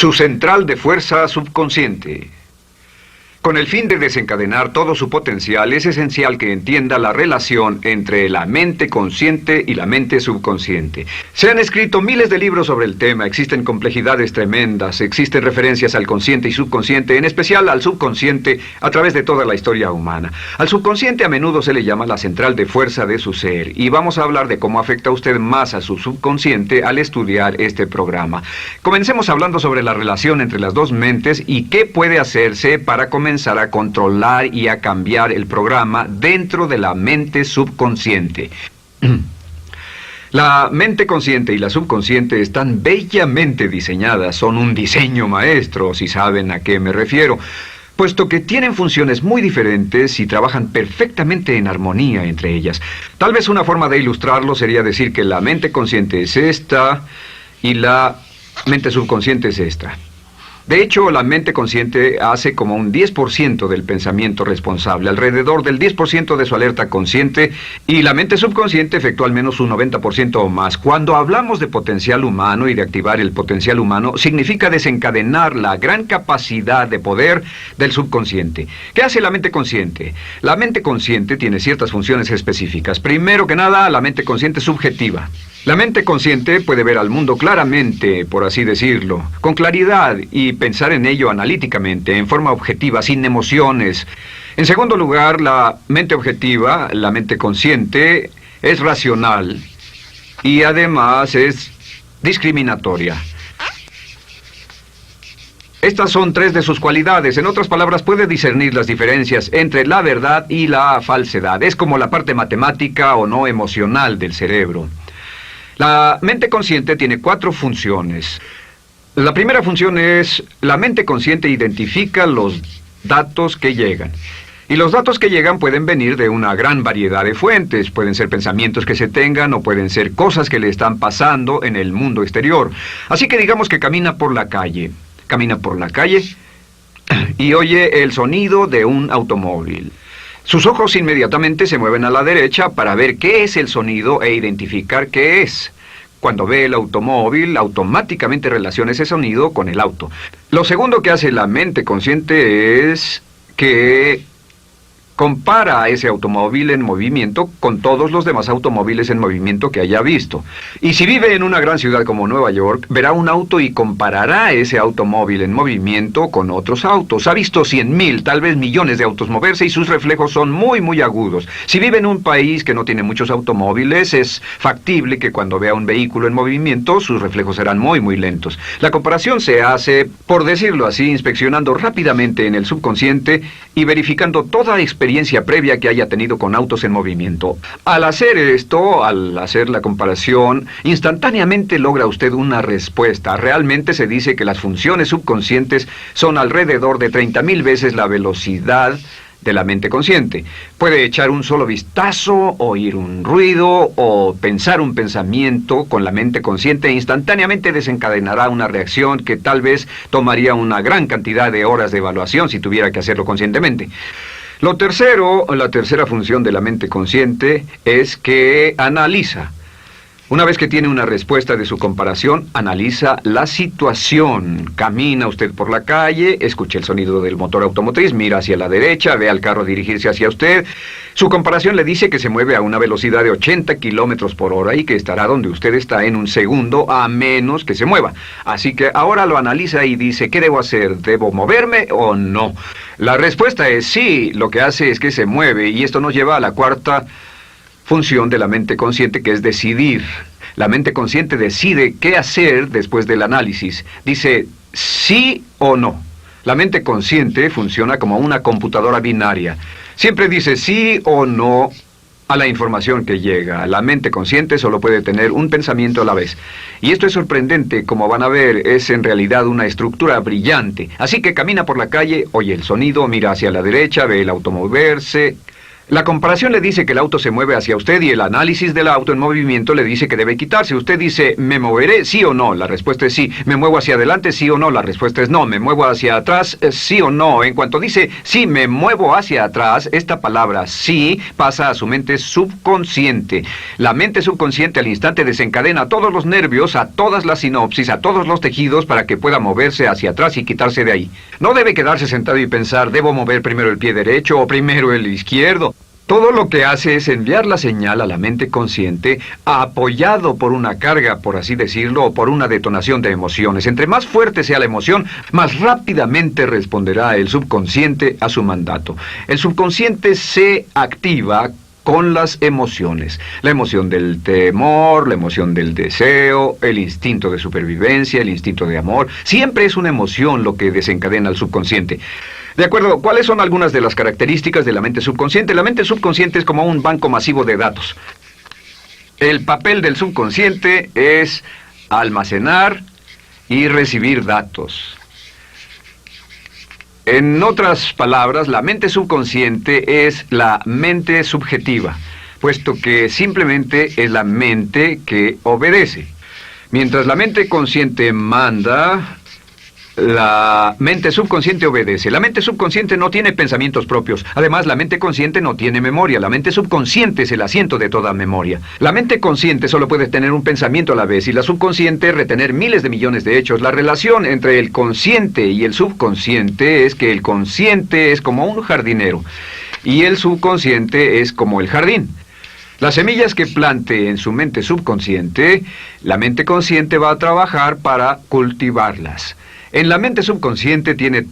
Su central de fuerza subconsciente. Con el fin de desencadenar todo su potencial, es esencial que entienda la relación entre la mente consciente y la mente subconsciente. Se han escrito miles de libros sobre el tema, existen complejidades tremendas, existen referencias al consciente y subconsciente, en especial al subconsciente, a través de toda la historia humana. Al subconsciente a menudo se le llama la central de fuerza de su ser, y vamos a hablar de cómo afecta a usted más a su subconsciente al estudiar este programa. Comencemos hablando sobre la relación entre las dos mentes y qué puede hacerse para comenzar a controlar y a cambiar el programa dentro de la mente subconsciente. La mente consciente y la subconsciente están bellamente diseñadas, son un diseño maestro, si saben a qué me refiero, puesto que tienen funciones muy diferentes y trabajan perfectamente en armonía entre ellas. Tal vez una forma de ilustrarlo sería decir que la mente consciente es esta y la mente subconsciente es esta. De hecho, la mente consciente hace como un 10% del pensamiento responsable, alrededor del 10% de su alerta consciente, y la mente subconsciente efectúa al menos un 90% o más. Cuando hablamos de potencial humano y de activar el potencial humano, significa desencadenar la gran capacidad de poder del subconsciente. ¿Qué hace la mente consciente? La mente consciente tiene ciertas funciones específicas. Primero que nada, la mente consciente es subjetiva. La mente consciente puede ver al mundo claramente, por así decirlo, con claridad y pensar en ello analíticamente, en forma objetiva, sin emociones. En segundo lugar, la mente objetiva, la mente consciente, es racional y además es discriminatoria. Estas son tres de sus cualidades. En otras palabras, puede discernir las diferencias entre la verdad y la falsedad. Es como la parte matemática o no emocional del cerebro. La mente consciente tiene 4 funciones. La primera función es, la mente consciente identifica los datos que llegan. Y los datos que llegan pueden venir de una gran variedad de fuentes. Pueden ser pensamientos que se tengan o pueden ser cosas que le están pasando en el mundo exterior. Así que digamos que camina por la calle. Camina por la calle y oye el sonido de un automóvil. Sus ojos inmediatamente se mueven a la derecha para ver qué es el sonido e identificar qué es. Cuando ve el automóvil, automáticamente relaciona ese sonido con el auto. Lo segundo que hace la mente consciente es que compara a ese automóvil en movimiento con todos los demás automóviles en movimiento que haya visto. Y si vive en una gran ciudad como Nueva York, verá un auto y comparará ese automóvil en movimiento con otros autos. Ha visto 100,000, tal vez millones de autos moverse y sus reflejos son muy, muy agudos. Si vive en un país que no tiene muchos automóviles, es factible que cuando vea un vehículo en movimiento, sus reflejos serán muy, muy lentos. La comparación se hace, por decirlo así, inspeccionando rápidamente en el subconsciente y verificando toda experiencia previa que haya tenido con autos en movimiento. Al hacer esto, al hacer la comparación, instantáneamente logra usted una respuesta. Realmente se dice que las funciones subconscientes son alrededor de 30,000 veces la velocidad de la mente consciente. Puede echar un solo vistazo, oír un ruido o pensar un pensamiento con la mente consciente e instantáneamente desencadenará una reacción que tal vez tomaría una gran cantidad de horas de evaluación si tuviera que hacerlo conscientemente. Lo tercero, la tercera función de la mente consciente es que analiza. Una vez que tiene una respuesta de su comparación, analiza la situación. Camina usted por la calle, escucha el sonido del motor automotriz, mira hacia la derecha, ve al carro dirigirse hacia usted. Su comparación le dice que se mueve a una velocidad de 80 kilómetros por hora y que estará donde usted está en un segundo, a menos que se mueva. Así que ahora lo analiza y dice, ¿qué debo hacer? ¿Debo moverme o no? La respuesta es sí, lo que hace es que se mueve, y esto nos lleva a la cuarta función de la mente consciente, que es decidir. La mente consciente decide qué hacer después del análisis. Dice sí o no. La mente consciente funciona como una computadora binaria. Siempre dice sí o no a la información que llega. La mente consciente solo puede tener un pensamiento a la vez. Y esto es sorprendente, como van a ver, es en realidad una estructura brillante. Así que camina por la calle, oye el sonido, mira hacia la derecha, ve el auto moverse. La comparación le dice que el auto se mueve hacia usted y el análisis del auto en movimiento le dice que debe quitarse. Usted dice, ¿me moveré? ¿Sí o no? La respuesta es sí. ¿Me muevo hacia adelante? ¿Sí o no? La respuesta es no. ¿Me muevo hacia atrás? ¿Sí o no? En cuanto dice, sí, me muevo hacia atrás, esta palabra sí pasa a su mente subconsciente. La mente subconsciente al instante desencadena todos los nervios, a todas las sinapsis, a todos los tejidos para que pueda moverse hacia atrás y quitarse de ahí. No debe quedarse sentado y pensar, ¿debo mover primero el pie derecho o primero el izquierdo? Todo lo que hace es enviar la señal a la mente consciente, apoyado por una carga, por así decirlo, o por una detonación de emociones. Entre más fuerte sea la emoción, más rápidamente responderá el subconsciente a su mandato. El subconsciente se activa con las emociones. La emoción del temor, la emoción del deseo, el instinto de supervivencia, el instinto de amor. Siempre es una emoción lo que desencadena al subconsciente. De acuerdo, ¿cuáles son algunas de las características de la mente subconsciente? La mente subconsciente es como un banco masivo de datos. El papel del subconsciente es almacenar y recibir datos. En otras palabras, la mente subconsciente es la mente subjetiva, puesto que simplemente es la mente que obedece. Mientras la mente consciente manda, la mente subconsciente obedece. La mente subconsciente no tiene pensamientos propios. Además, la mente consciente no tiene memoria. La mente subconsciente es el asiento de toda memoria. La mente consciente solo puede tener un pensamiento a la vez y la subconsciente retener miles de millones de hechos. La relación entre el consciente y el subconsciente es que el consciente es como un jardinero y el subconsciente es como el jardín. Las semillas que plante en su mente subconsciente, la mente consciente va a trabajar para cultivarlas. En la mente subconsciente tiene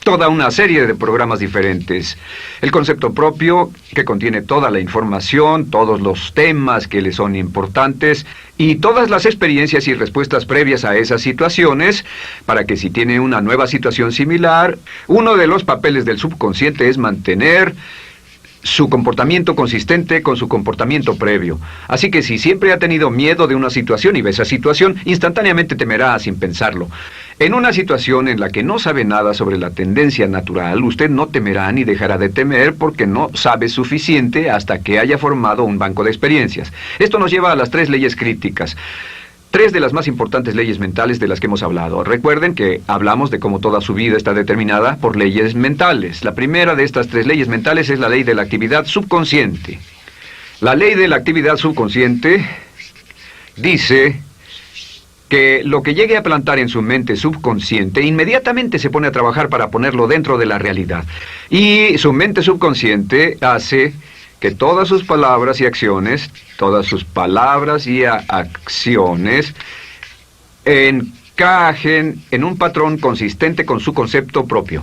toda una serie de programas diferentes. El concepto propio, que contiene toda la información, todos los temas que le son importantes y todas las experiencias y respuestas previas a esas situaciones, para que si tiene una nueva situación similar, uno de los papeles del subconsciente es mantener su comportamiento consistente con su comportamiento previo. Así que si siempre ha tenido miedo de una situación y ve esa situación, instantáneamente temerá sin pensarlo. En una situación en la que no sabe nada sobre la tendencia natural, usted no temerá ni dejará de temer porque no sabe suficiente hasta que haya formado un banco de experiencias. Esto nos lleva a las 3 leyes críticas. 3 de las más importantes leyes mentales de las que hemos hablado. Recuerden que hablamos de cómo toda su vida está determinada por leyes mentales. La primera de estas 3 leyes mentales es la ley de la actividad subconsciente. La ley de la actividad subconsciente dice que lo que llegue a plantar en su mente subconsciente inmediatamente se pone a trabajar para ponerlo dentro de la realidad. Y su mente subconsciente hace que todas sus palabras y acciones encajen en un patrón consistente con su concepto propio.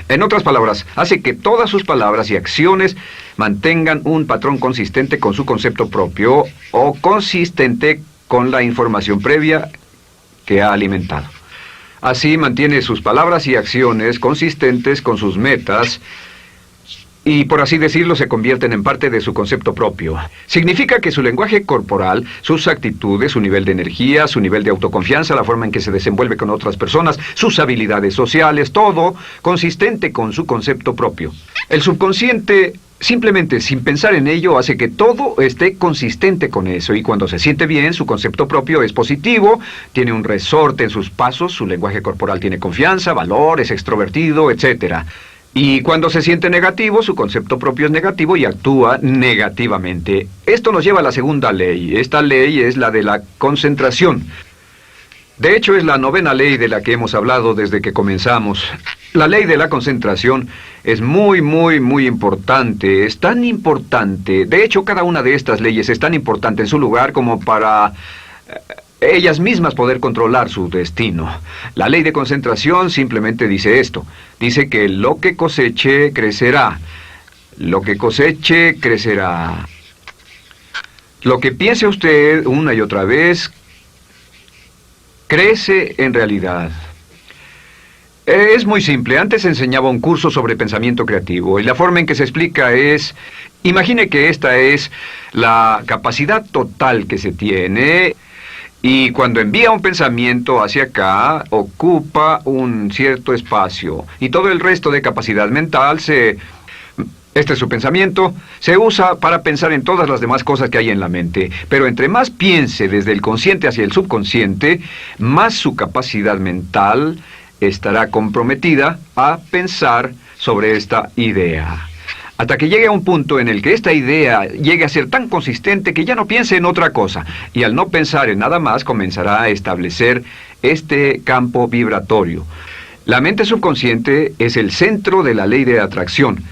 En otras palabras, hace que todas sus palabras y acciones mantengan un patrón consistente con su concepto propio o consistente con la información previa que ha alimentado. Así mantiene sus palabras y acciones consistentes con sus metas y, por así decirlo, se convierten en parte de su concepto propio. Significa que su lenguaje corporal, sus actitudes, su nivel de energía, su nivel de autoconfianza, la forma en que se desenvuelve con otras personas, sus habilidades sociales, todo consistente con su concepto propio. El subconsciente, simplemente sin pensar en ello, hace que todo esté consistente con eso, y cuando se siente bien, su concepto propio es positivo, tiene un resorte en sus pasos, su lenguaje corporal tiene confianza, valor, es extrovertido, etc. Y cuando se siente negativo, su concepto propio es negativo y actúa negativamente. Esto nos lleva a la segunda ley. Esta ley es la de la concentración. De hecho, es la 9ª ley de la que hemos hablado desde que comenzamos. La ley de la concentración es muy importante. Es tan importante. De hecho, cada una de estas leyes es tan importante en su lugar como para ellas mismas poder controlar su destino. La ley de concentración simplemente dice esto. Dice que lo que coseche, crecerá. Lo que coseche, crecerá. Lo que piense usted una y otra vez, crece en realidad. Es muy simple. Antes enseñaba un curso sobre pensamiento creativo y la forma en que se explica es: imagine que esta es la capacidad total que se tiene Y cuando envía un pensamiento hacia acá, ocupa un cierto espacio. Y todo el resto de capacidad mental este es su pensamiento, se usa para pensar en todas las demás cosas que hay en la mente. Pero entre más piense desde el consciente hacia el subconsciente, más su capacidad mental estará comprometida a pensar sobre esta idea. Hasta que llegue a un punto en el que esta idea llegue a ser tan consistente que ya no piense en otra cosa. Y al no pensar en nada más, comenzará a establecer este campo vibratorio. La mente subconsciente es el centro de la ley de atracción,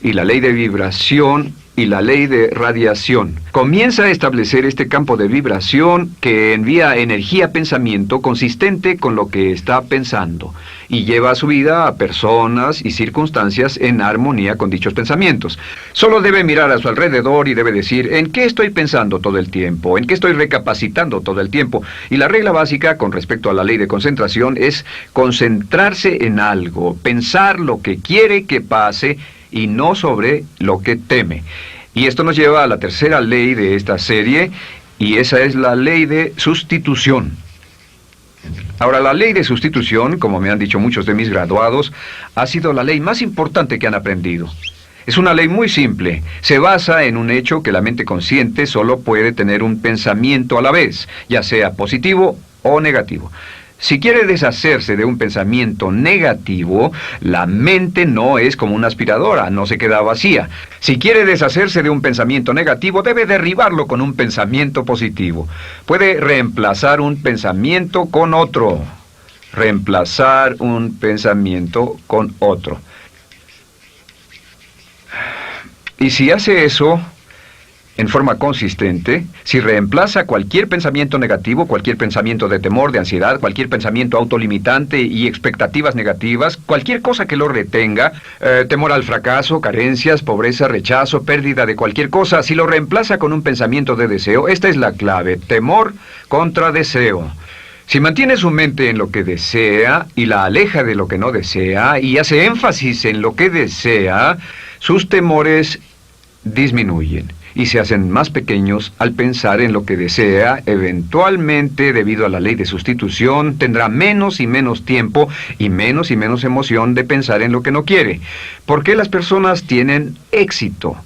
y la ley de vibración y la ley de radiación. Comienza a establecer este campo de vibración que envía energía-pensamiento consistente con lo que está pensando y lleva a su vida a personas y circunstancias en armonía con dichos pensamientos. Solo debe mirar a su alrededor y debe decir, ¿en qué estoy pensando todo el tiempo? ¿En qué estoy recapacitando todo el tiempo? Y la regla básica con respecto a la ley de concentración es concentrarse en algo, pensar lo que quiere que pase y no sobre lo que teme. Y esto nos lleva a la tercera ley de esta serie, y esa es la ley de sustitución. Ahora, la ley de sustitución, como me han dicho muchos de mis graduados, ha sido la ley más importante que han aprendido. Es una ley muy simple. Se basa en un hecho que la mente consciente solo puede tener un pensamiento a la vez, ya sea positivo o negativo. Si quiere deshacerse de un pensamiento negativo, la mente no es como una aspiradora, no se queda vacía. Si quiere deshacerse de un pensamiento negativo, debe derribarlo con un pensamiento positivo. Puede reemplazar un pensamiento con otro. Reemplazar un pensamiento con otro. Y si hace eso en forma consistente, si reemplaza cualquier pensamiento negativo, cualquier pensamiento de temor, de ansiedad, cualquier pensamiento autolimitante y expectativas negativas, cualquier cosa que lo retenga, temor al fracaso, carencias, pobreza, rechazo, pérdida de cualquier cosa, si lo reemplaza con un pensamiento de deseo, esta es la clave: temor contra deseo. Si mantiene su mente en lo que desea y la aleja de lo que no desea y hace énfasis en lo que desea, sus temores disminuyen y se hacen más pequeños al pensar en lo que desea. Eventualmente, debido a la ley de sustitución, tendrá menos y menos tiempo y menos emoción de pensar en lo que no quiere. ¿Por qué las personas tienen éxito?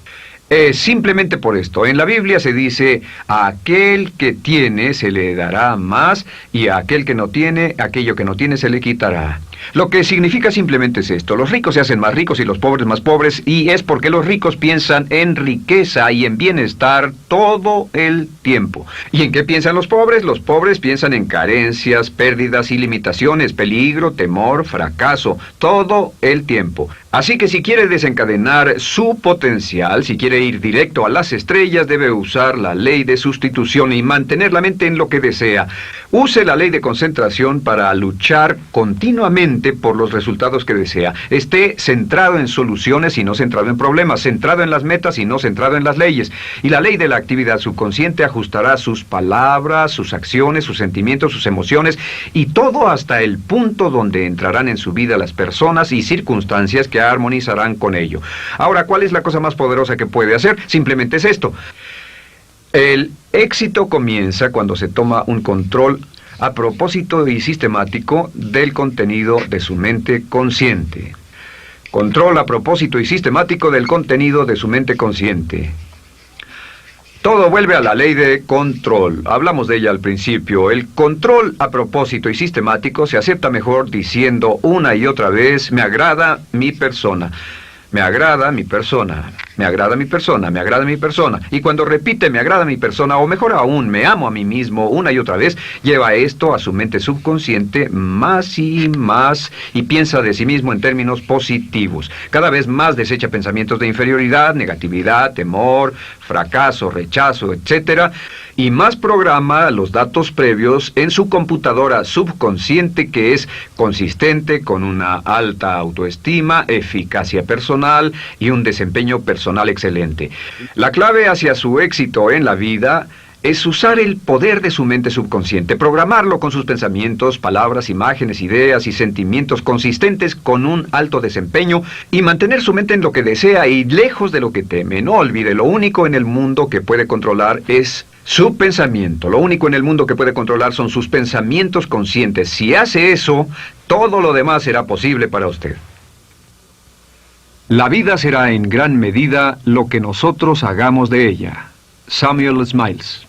Simplemente por esto. En la Biblia se dice, a aquel que tiene se le dará más, y a aquel que no tiene, aquello que no tiene se le quitará. Lo que significa simplemente es esto: los ricos se hacen más ricos y los pobres más pobres, y es porque los ricos piensan en riqueza y en bienestar todo el tiempo. ¿Y en qué piensan los pobres? Los pobres piensan en carencias, pérdidas y limitaciones, peligro, temor, fracaso, todo el tiempo. Así que si quiere desencadenar su potencial, si quiere ir directo a las estrellas, debe usar la ley de sustitución y mantener la mente en lo que desea. Use la ley de concentración para luchar continuamente por los resultados que desea. Esté centrado en soluciones y no centrado en problemas, centrado en las metas y no centrado en las leyes. Y la ley de la actividad subconsciente ajustará sus palabras, sus acciones, sus sentimientos, sus emociones, y todo hasta el punto donde entrarán en su vida las personas y circunstancias que armonizarán con ello. Ahora, ¿cuál es la cosa más poderosa que puede hacer? Simplemente es esto: el éxito comienza cuando se toma un control a propósito y sistemático del contenido de su mente consciente. Control a propósito y sistemático del contenido de su mente consciente. Todo vuelve a la ley de control. Hablamos de ella al principio. El control a propósito y sistemático se acepta mejor diciendo una y otra vez: me agrada mi persona. Me agrada mi persona, me agrada mi persona, me agrada mi persona. Y cuando repite me agrada mi persona, o mejor aún, me amo a mí mismo una y otra vez, lleva esto a su mente subconsciente más y más, y piensa de sí mismo en términos positivos. Cada vez más desecha pensamientos de inferioridad, negatividad, temor, fracaso, rechazo, etc. Y más programa los datos previos en su computadora subconsciente, que es consistente con una alta autoestima, eficacia personal y un desempeño personal excelente. La clave hacia su éxito en la vida es usar el poder de su mente subconsciente, programarlo con sus pensamientos, palabras, imágenes, ideas y sentimientos consistentes con un alto desempeño y mantener su mente en lo que desea y lejos de lo que teme. No olvide, lo único en el mundo que puede controlar es su pensamiento. Lo único en el mundo que puede controlar son sus pensamientos conscientes. Si hace eso, todo lo demás será posible para usted. La vida será en gran medida lo que nosotros hagamos de ella. Samuel Smiles.